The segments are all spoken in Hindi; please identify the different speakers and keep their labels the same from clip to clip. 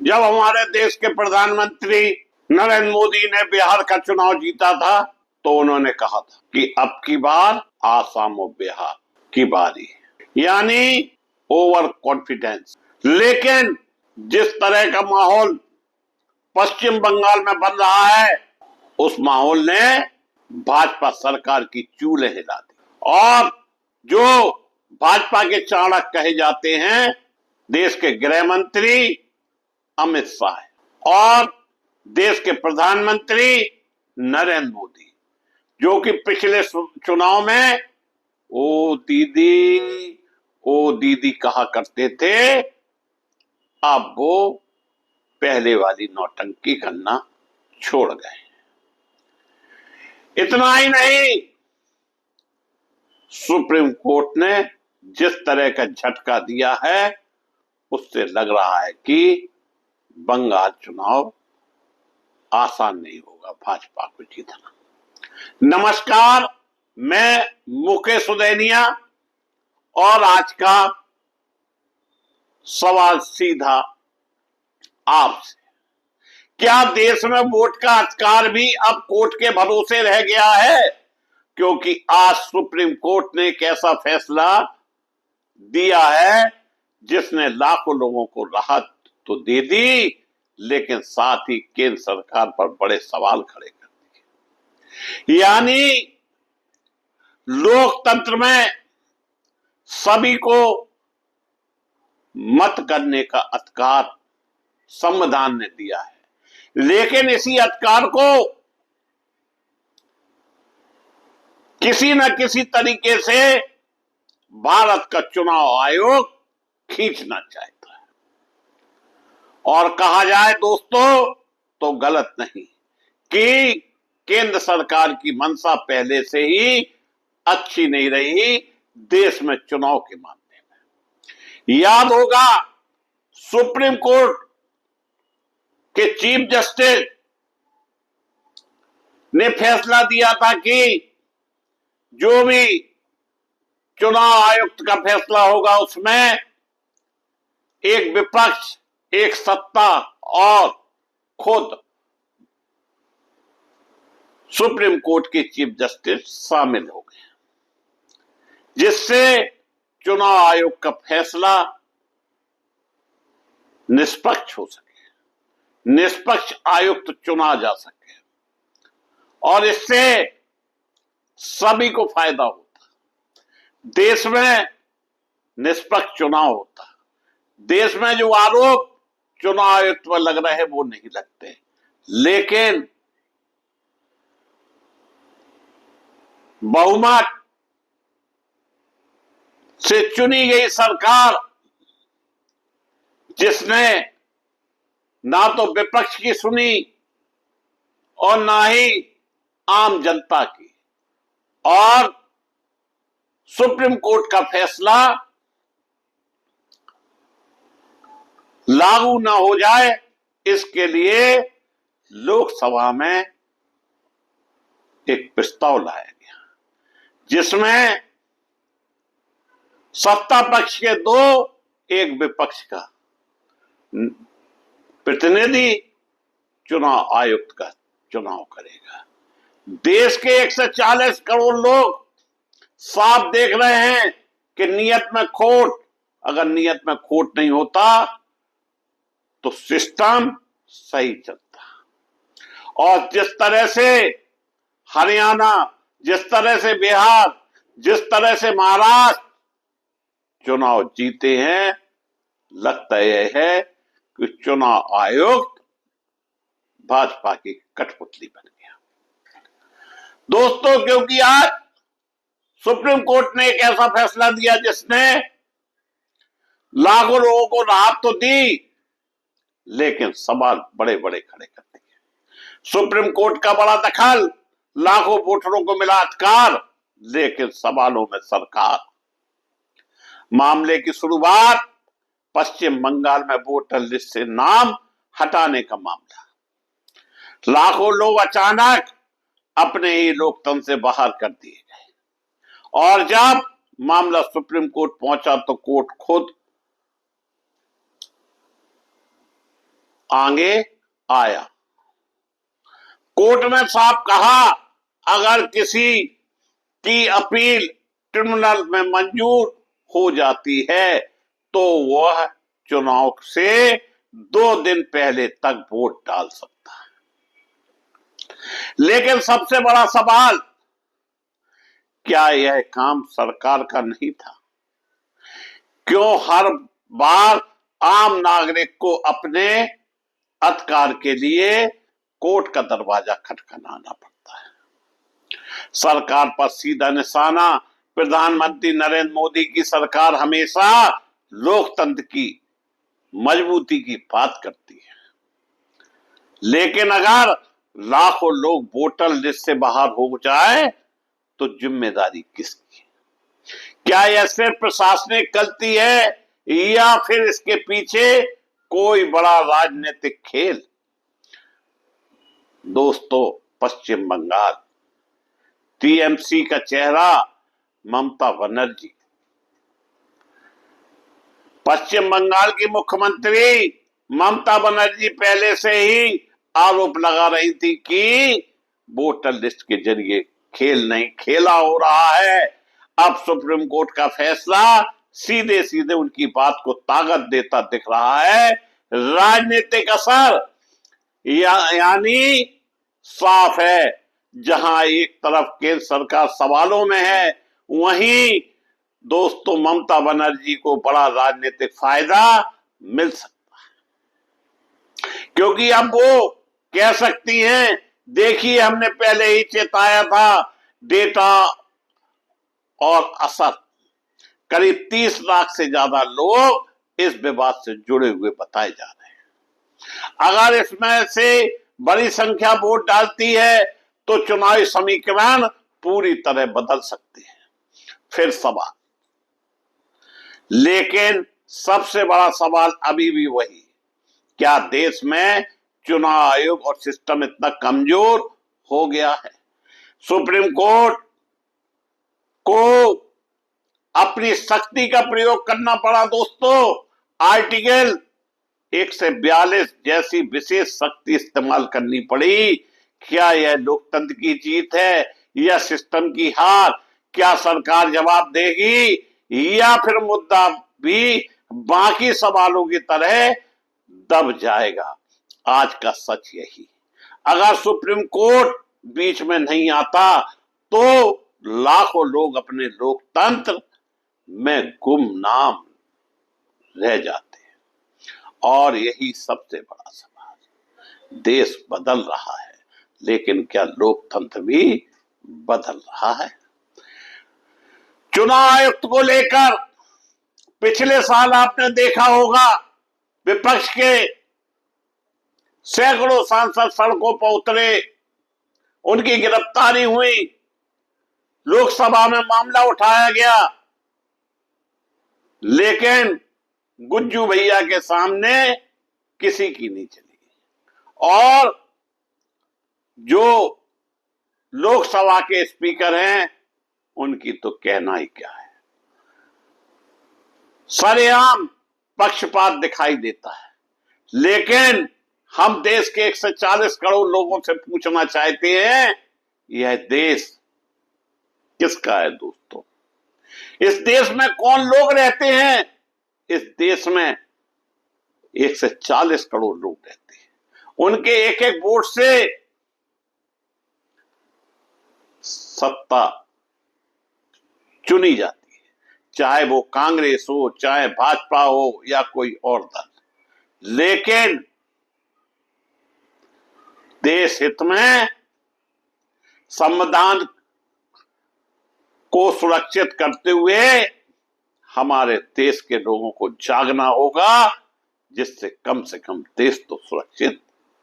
Speaker 1: जब हमारे देश के प्रधानमंत्री नरेंद्र मोदी ने बिहार का चुनाव जीता था तो उन्होंने कहा था कि अब की बार आसाम और बिहार की बारी है, यानी ओवर कॉन्फिडेंस। लेकिन जिस तरह का माहौल पश्चिम बंगाल में बन रहा है, उस माहौल ने भाजपा सरकार की चूल्हे हिला दी। और जो भाजपा के चाणक्य कहे जाते हैं, देश के गृह मंत्री अमित शाह और देश के प्रधानमंत्री नरेंद्र मोदी, जो कि पिछले चुनाव में ओ दीदी कहा करते थे, अब वो पहले वाली नौटंकी करना छोड़ गए। इतना ही नहीं, सुप्रीम कोर्ट ने जिस तरह का झटका दिया है, उससे लग रहा है कि बंगाल चुनाव आसान नहीं होगा भाजपा को जीतना। नमस्कार, मैं मुकेश उदैनिया और आज का सवाल सीधा आपसे, क्या देश में वोट का अधिकार भी अब कोर्ट के भरोसे रह गया है? क्योंकि आज सुप्रीम कोर्ट ने एक ऐसा फैसला दिया है जिसने लाखों लोगों को राहत तो दे दी, लेकिन साथ ही केंद्र सरकार पर बड़े सवाल खड़े कर दिए। यानी लोकतंत्र में सभी को मत करने का अधिकार संविधान ने दिया है, लेकिन इसी अधिकार को किसी न किसी तरीके से भारत का चुनाव आयोग खींचना चाहता है। और कहा जाए दोस्तों तो गलत नहीं कि केंद्र सरकार की मंशा पहले से ही अच्छी नहीं रही देश में चुनाव के मामले में। याद होगा, सुप्रीम कोर्ट के चीफ जस्टिस ने फैसला दिया था कि जो भी चुनाव आयुक्त का फैसला होगा उसमें एक विपक्ष, एक सत्ता और खुद सुप्रीम कोर्ट के चीफ जस्टिस शामिल हो गए, जिससे चुनाव आयोग का फैसला निष्पक्ष हो सके, निष्पक्ष आयुक्त चुना जा सके और इससे सभी को फायदा होता। देश में निष्पक्ष चुनाव होता, देश में जो आरोप चुनाव आयुक्त पर लग रहे हैं वो नहीं लगते। लेकिन बहुमत से चुनी गई सरकार, जिसने ना तो विपक्ष की सुनी और ना ही आम जनता की, और सुप्रीम कोर्ट का फैसला लागू ना हो जाए, इसके लिए लोकसभा में एक प्रस्ताव लाया गया, जिसमें सत्ता पक्ष के दो, एक विपक्ष का प्रतिनिधि चुनाव आयुक्त का चुनाव करेगा। देश के 140 करोड़ लोग साफ देख रहे हैं कि नीयत में खोट, अगर नीयत में खोट नहीं होता तो सिस्टम सही चलता। और जिस तरह से हरियाणा, जिस तरह से बिहार, जिस तरह से महाराष्ट्र चुनाव जीते हैं, लगता यह है कि चुनाव आयोग भाजपा की कठपुतली बन गया दोस्तों। क्योंकि आज सुप्रीम कोर्ट ने एक ऐसा फैसला दिया जिसने लाखों लोगों को राहत तो दी, लेकिन सवाल बड़े बड़े खड़े कर दिए। सुप्रीम कोर्ट का बड़ा दखल, लाखों वोटरों को मिला अधिकार, लेकिन सवालों में सरकार। मामले की शुरुआत पश्चिम बंगाल में वोटर लिस्ट से नाम हटाने का मामला। लाखों लोग अचानक अपने ही लोकतंत्र से बाहर कर दिए गए, और जब मामला सुप्रीम कोर्ट पहुंचा तो कोर्ट खुद आगे आया। कोर्ट ने साफ कहा, अगर किसी की अपील ट्रिब्यूनल में मंजूर हो जाती है तो वह चुनाव से 2 दिन पहले तक वोट डाल सकता है। लेकिन सबसे बड़ा सवाल, क्या यह काम सरकार का नहीं था? क्यों हर बार आम नागरिक को अपने अधिकार के लिए कोर्ट का दरवाजा खटखटाना पड़ता है? सरकार पर सीधा निशाना प्रधानमंत्री नरेंद्र मोदी की सरकार हमेशा लोकतंत्र की मजबूती की बात करती है, लेकिन अगर लाखों लोग वोटर लिस्ट से बाहर हो जाए तो जिम्मेदारी किसकी? क्या यह सिर्फ प्रशासनिक गलती है या फिर इसके पीछे कोई बड़ा राजनीतिक खेल? दोस्तों, पश्चिम बंगाल टीएमसी का चेहरा ममता बनर्जी, पश्चिम बंगाल की मुख्यमंत्री ममता बनर्जी पहले से ही आरोप लगा रही थी कि वोटर लिस्ट के जरिए खेल नहीं खेला हो रहा है। अब सुप्रीम कोर्ट का फैसला सीधे सीधे उनकी बात को ताकत देता दिख रहा है। राजनीतिक असर यानी साफ है, जहां एक तरफ केंद्र सरकार सवालों में है, वहीं दोस्तों ममता बनर्जी को बड़ा राजनीतिक फायदा मिल सकता है, क्योंकि अब वो कह सकती हैं, देखिए हमने पहले ही चेताया था। डेटा और असर, करीब 30 लाख से ज्यादा लोग इस विवाद से जुड़े हुए बताए जा रहे हैं। अगर इसमें से बड़ी संख्या वोट डालती है तो चुनावी समीकरण पूरी तरह बदल सकते हैं। फिर सवाल, लेकिन सबसे बड़ा सवाल अभी भी वही, क्या देश में चुनाव आयोग और सिस्टम इतना कमजोर हो गया है? सुप्रीम कोर्ट को अपनी शक्ति का प्रयोग करना पड़ा दोस्तों। आर्टिकल 142 जैसी विशेष शक्ति इस्तेमाल करनी पड़ी। क्या यह लोकतंत्र की जीत है या सिस्टम की हार? क्या सरकार जवाब देगी या फिर मुद्दा भी बाकी सवालों की तरह दब जाएगा? आज का सच यही, अगर सुप्रीम कोर्ट बीच में नहीं आता तो लाखों लोग अपने लोकतंत्र में गुमनाम रह जाते हैं। और यही सबसे बड़ा सवाल, देश बदल रहा है, लेकिन क्या लोकतंत्र भी बदल रहा है? चुनाव आयुक्त को लेकर पिछले साल आपने देखा होगा, विपक्ष के सैकड़ों सांसद सड़कों पर उतरे, उनकी गिरफ्तारी हुई, लोकसभा में मामला उठाया गया, लेकिन गुज्जू भैया के सामने किसी की नहीं चली। और जो लोकसभा के स्पीकर हैं, उनकी तो कहना ही क्या है। सरेआम पक्षपात दिखाई देता है। लेकिन हम देश के 140 करोड़ लोगों से पूछना चाहते हैं, यह देश किसका है दोस्तों? इस देश में कौन लोग रहते हैं? इस देश में 140 करोड़ लोग रहते हैं। उनके एक एक वोट से सत्ता चुनी जाती है, चाहे वो कांग्रेस हो, चाहे भाजपा हो या कोई और दल। लेकिन देश हित में संविधान को सुरक्षित करते हुए हमारे देश के लोगों को जागना होगा, जिससे कम से कम देश तो सुरक्षित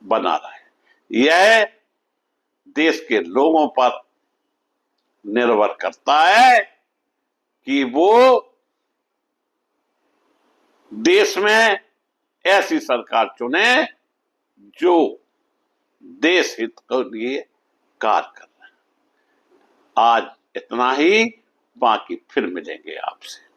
Speaker 1: बना रहे। यह देश के लोगों पर निर्भर करता है कि वो देश में ऐसी सरकार चुने जो देश हित के लिए कार्य कर रहे हैं। आज इतना ही, बाकी फिर मिलेंगे आपसे।